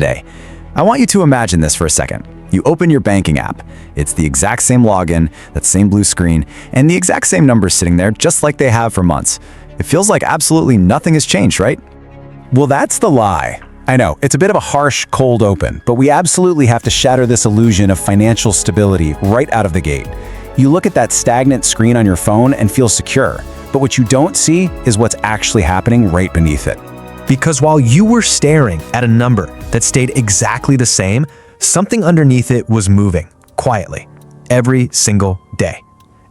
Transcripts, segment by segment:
today. I want you to imagine this for a second. You open your banking app. It's the exact same login, that same blue screen, and the exact same numbers sitting there just like they have for months. It feels like absolutely nothing has changed, right? Well, that's the lie. I know, it's a bit of a harsh, cold open, but we absolutely have to shatter this illusion of financial stability right out of the gate. You look at that stagnant screen on your phone and feel secure, but what you don't see is what's actually happening right beneath it. Because while you were staring at a number that stayed exactly the same, something underneath it was moving, quietly, every single day.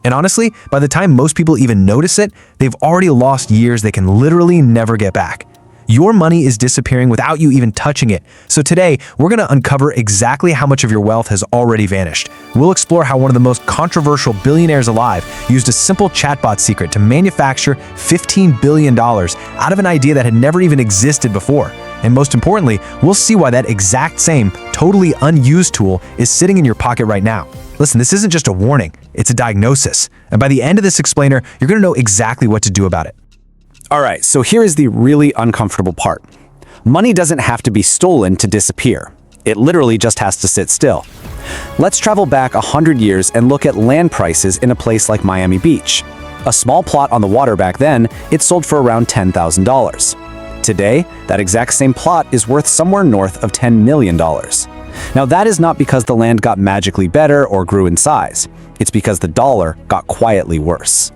And honestly, by the time most people even notice it, they've already lost years they can literally never get back. Your money is disappearing without you even touching it. So today, we're going to uncover exactly how much of your wealth has already vanished. We'll explore how one of the most controversial billionaires alive used a simple chatbot secret to manufacture $15 billion out of an idea that had never even existed before. And most importantly, we'll see why that exact same, totally unused tool is sitting in your pocket right now. Listen, this isn't just a warning, it's a diagnosis. And by the end of this explainer, you're going to know exactly what to do about it. All right, so here is the really uncomfortable part. Money doesn't have to be stolen to disappear. It literally just has to sit still. Let's travel back 100 years and look at land prices in a place like Miami Beach. A small plot on the water back then, it sold for around $10,000. Today, that exact same plot is worth somewhere north of $10 million. Now, that is not because the land got magically better or grew in size. It's because the dollar got quietly worse.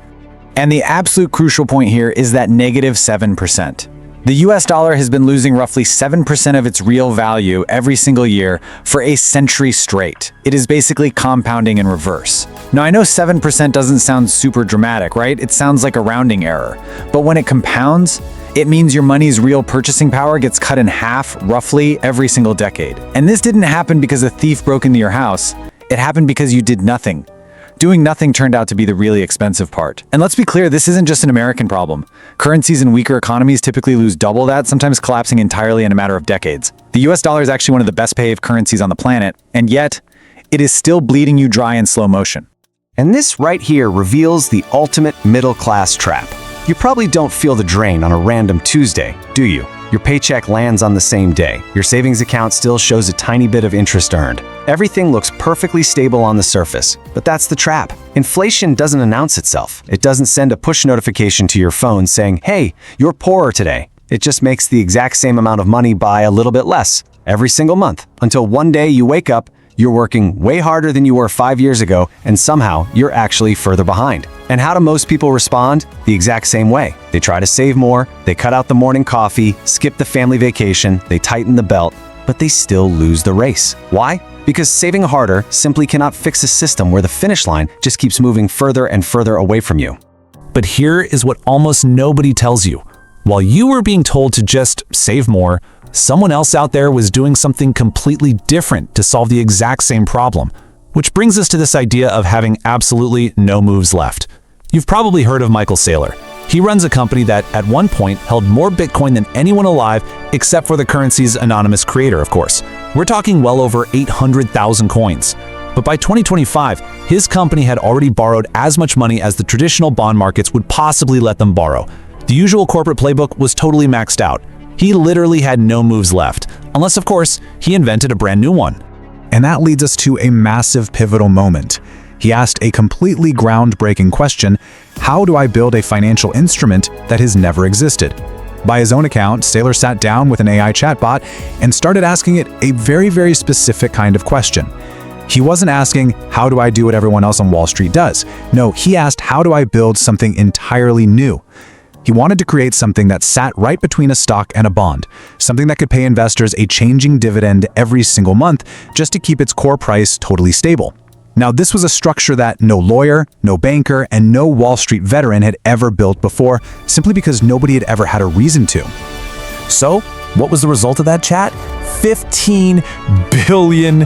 And the absolute crucial point here is that negative 7%. The US dollar has been losing roughly 7% of its real value every single year for a century straight. It is basically compounding in reverse. Now, I know 7% doesn't sound super dramatic, right? It sounds like a rounding error. But when it compounds, it means your money's real purchasing power gets cut in half roughly every single decade. And this didn't happen because a thief broke into your house. It happened because you did nothing. Doing nothing turned out to be the really expensive part. And let's be clear, this isn't just an American problem. Currencies in weaker economies typically lose double that, sometimes collapsing entirely in a matter of decades. The US dollar is actually one of the best behaved currencies on the planet, and yet, it is still bleeding you dry in slow motion. And this right here reveals the ultimate middle-class trap. You probably don't feel the drain on a random Tuesday, do you? Your paycheck lands on the same day. Your savings account still shows a tiny bit of interest earned. Everything looks perfectly stable on the surface, but that's the trap. Inflation doesn't announce itself. It doesn't send a push notification to your phone saying, "Hey, you're poorer today." It just makes the exact same amount of money buy a little bit less every single month, until one day you wake up, you're working way harder than you were 5 years ago, and somehow you're actually further behind. And how do most people respond? The exact same way. They try to save more, they cut out the morning coffee, skip the family vacation, they tighten the belt, but they still lose the race. Why? Because saving harder simply cannot fix a system where the finish line just keeps moving further and further away from you. But here is what almost nobody tells you. While you were being told to just save more, someone else out there was doing something completely different to solve the exact same problem. Which brings us to this idea of having absolutely no moves left. You've probably heard of Michael Saylor. He runs a company that at one point held more Bitcoin than anyone alive, except for the currency's anonymous creator, of course. We're talking well over 800,000 coins. But by 2025, his company had already borrowed as much money as the traditional bond markets would possibly let them borrow. The usual corporate playbook was totally maxed out. He literally had no moves left, unless of course, he invented a brand new one. And that leads us to a massive pivotal moment. He asked a completely groundbreaking question: how do I build a financial instrument that has never existed? By his own account, Saylor sat down with an AI chatbot and started asking it a very, very specific kind of question. He wasn't asking, how do I do what everyone else on Wall Street does? No, he asked, how do I build something entirely new? He wanted to create something that sat right between a stock and a bond, something that could pay investors a changing dividend every single month just to keep its core price totally stable. Now, this was a structure that no lawyer, no banker, and no Wall Street veteran had ever built before, simply because nobody had ever had a reason to. So, what was the result of that chat? $15 billion.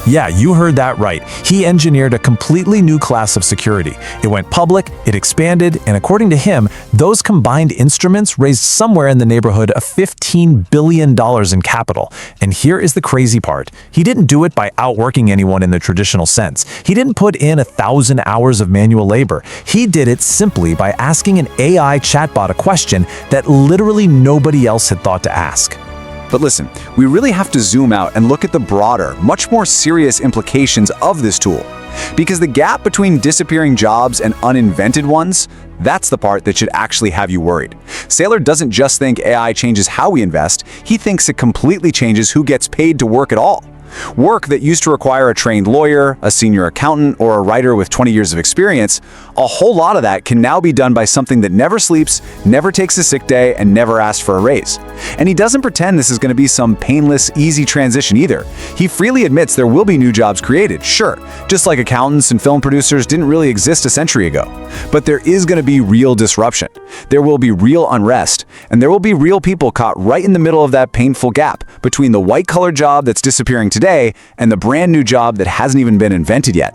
Yeah, you heard that right. He engineered a completely new class of security. It went public, it expanded, and according to him, those combined instruments raised somewhere in the neighborhood of $15 billion in capital. And here is the crazy part. He didn't do it by outworking anyone in the traditional sense. He didn't put in 1,000 hours of manual labor. He did it simply by asking an AI chatbot a question that literally nobody else had thought to ask. But listen, we really have to zoom out and look at the broader, much more serious implications of this tool. Because the gap between disappearing jobs and uninvented ones, that's the part that should actually have you worried. Saylor doesn't just think AI changes how we invest, he thinks it completely changes who gets paid to work at all. Work that used to require a trained lawyer, a senior accountant, or a writer with 20 years of experience, a whole lot of that can now be done by something that never sleeps, never takes a sick day, and never asks for a raise. And he doesn't pretend this is going to be some painless, easy transition either. He freely admits there will be new jobs created, sure, just like accountants and film producers didn't really exist a century ago. But there is going to be real disruption. There will be real unrest, and there will be real people caught right in the middle of that painful gap between the white-collar job that's disappearing today and the brand new job that hasn't even been invented yet.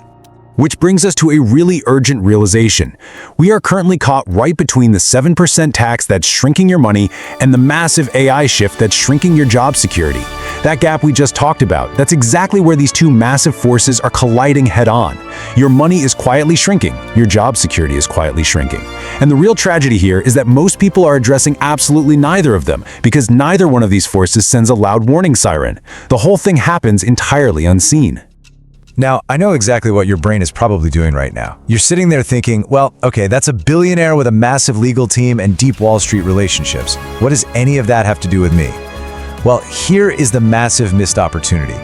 Which brings us to a really urgent realization. We are currently caught right between the 7% tax that's shrinking your money and the massive AI shift that's shrinking your job security. That gap we just talked about, that's exactly where these two massive forces are colliding head-on. Your money is quietly shrinking, your job security is quietly shrinking. And the real tragedy here is that most people are addressing absolutely neither of them, because neither one of these forces sends a loud warning siren. The whole thing happens entirely unseen. Now, I know exactly what your brain is probably doing right now. You're sitting there thinking, well, okay, that's a billionaire with a massive legal team and deep Wall Street relationships. What does any of that have to do with me? Well, here is the massive missed opportunity.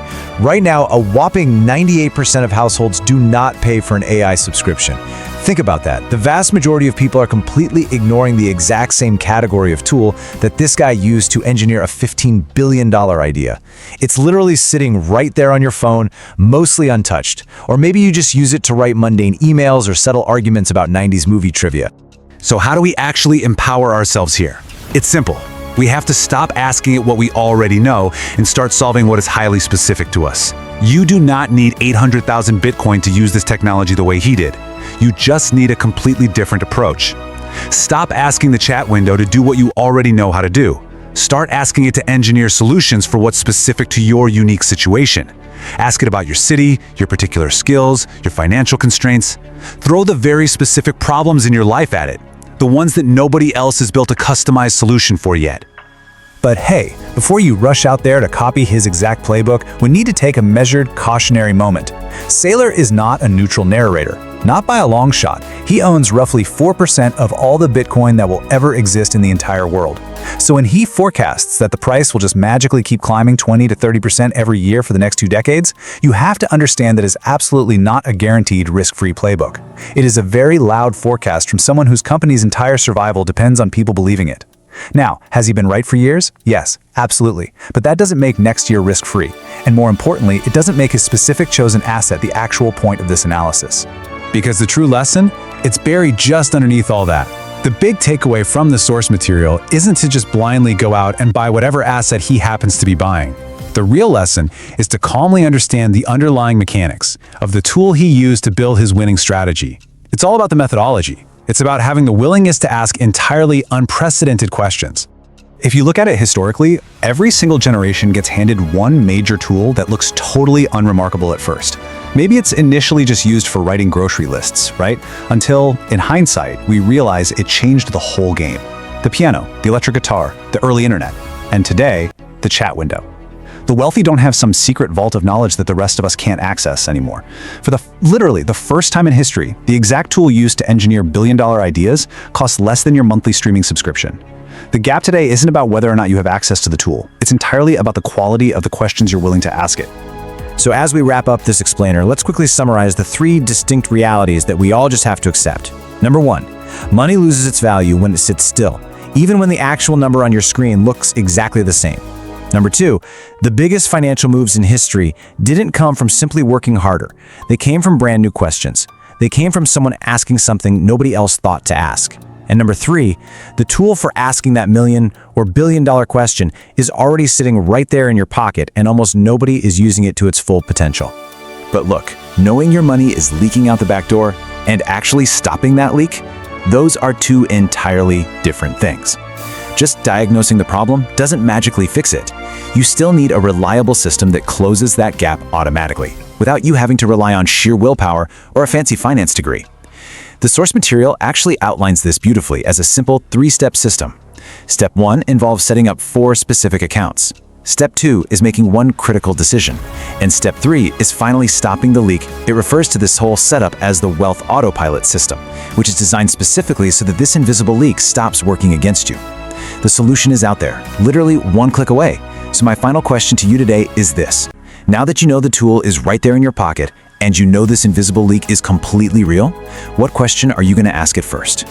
Right now, a whopping 98% of households do not pay for an AI subscription. Think about that. The vast majority of people are completely ignoring the exact same category of tool that this guy used to engineer a $15 billion idea. It's literally sitting right there on your phone, mostly untouched. Or maybe you just use it to write mundane emails or settle arguments about 90s movie trivia. So how do we actually empower ourselves here? It's simple. We have to stop asking it what we already know and start solving what is highly specific to us. You do not need 800,000 Bitcoin to use this technology the way he did. You just need a completely different approach. Stop asking the chat window to do what you already know how to do. Start asking it to engineer solutions for what's specific to your unique situation. Ask it about your city, your particular skills, your financial constraints. Throw the very specific problems in your life at it, the ones that nobody else has built a customized solution for yet. But hey, before you rush out there to copy his exact playbook, we need to take a measured, cautionary moment. Saylor is not a neutral narrator, not by a long shot. He owns roughly 4% of all the Bitcoin that will ever exist in the entire world. So when he forecasts that the price will just magically keep climbing 20 to 30% every year for the next 2 decades, you have to understand that it's absolutely not a guaranteed risk-free playbook. It is a very loud forecast from someone whose company's entire survival depends on people believing it. Now, has he been right for years? Yes, absolutely. But that doesn't make next year risk-free. And more importantly, it doesn't make his specific chosen asset the actual point of this analysis. Because the true lesson, it's buried just underneath all that. The big takeaway from the source material isn't to just blindly go out and buy whatever asset he happens to be buying. The real lesson is to calmly understand the underlying mechanics of the tool he used to build his winning strategy. It's all about the methodology. It's about having the willingness to ask entirely unprecedented questions. If you look at it historically, every single generation gets handed one major tool that looks totally unremarkable at first. Maybe it's initially just used for writing grocery lists, right? Until, in hindsight, we realize it changed the whole game. The piano, the electric guitar, the early internet, and today, the chat window. The wealthy don't have some secret vault of knowledge that the rest of us can't access anymore. For literally the first time in history, the exact tool used to engineer billion-dollar ideas costs less than your monthly streaming subscription. The gap today isn't about whether or not you have access to the tool. It's entirely about the quality of the questions you're willing to ask it. So as we wrap up this explainer, let's quickly summarize the 3 distinct realities that we all just have to accept. Number 1, money loses its value when it sits still, even when the actual number on your screen looks exactly the same. Number 2, the biggest financial moves in history didn't come from simply working harder. They came from brand new questions. They came from someone asking something nobody else thought to ask. And number 3, the tool for asking that million or billion-dollar question is already sitting right there in your pocket, and almost nobody is using it to its full potential. But look, knowing your money is leaking out the back door and actually stopping that leak, those are 2 entirely different things. Just diagnosing the problem doesn't magically fix it. You still need a reliable system that closes that gap automatically, without you having to rely on sheer willpower or a fancy finance degree. The source material actually outlines this beautifully as a simple 3-step system. Step 1 involves setting up 4 specific accounts. Step 2 is making one critical decision. And step 3 is finally stopping the leak. It refers to this whole setup as the wealth autopilot system, which is designed specifically so that this invisible leak stops working against you. The solution is out there, literally one click away. So my final question to you today is this. Now that you know the tool is right there in your pocket, and you know this invisible leak is completely real, what question are you going to ask it first?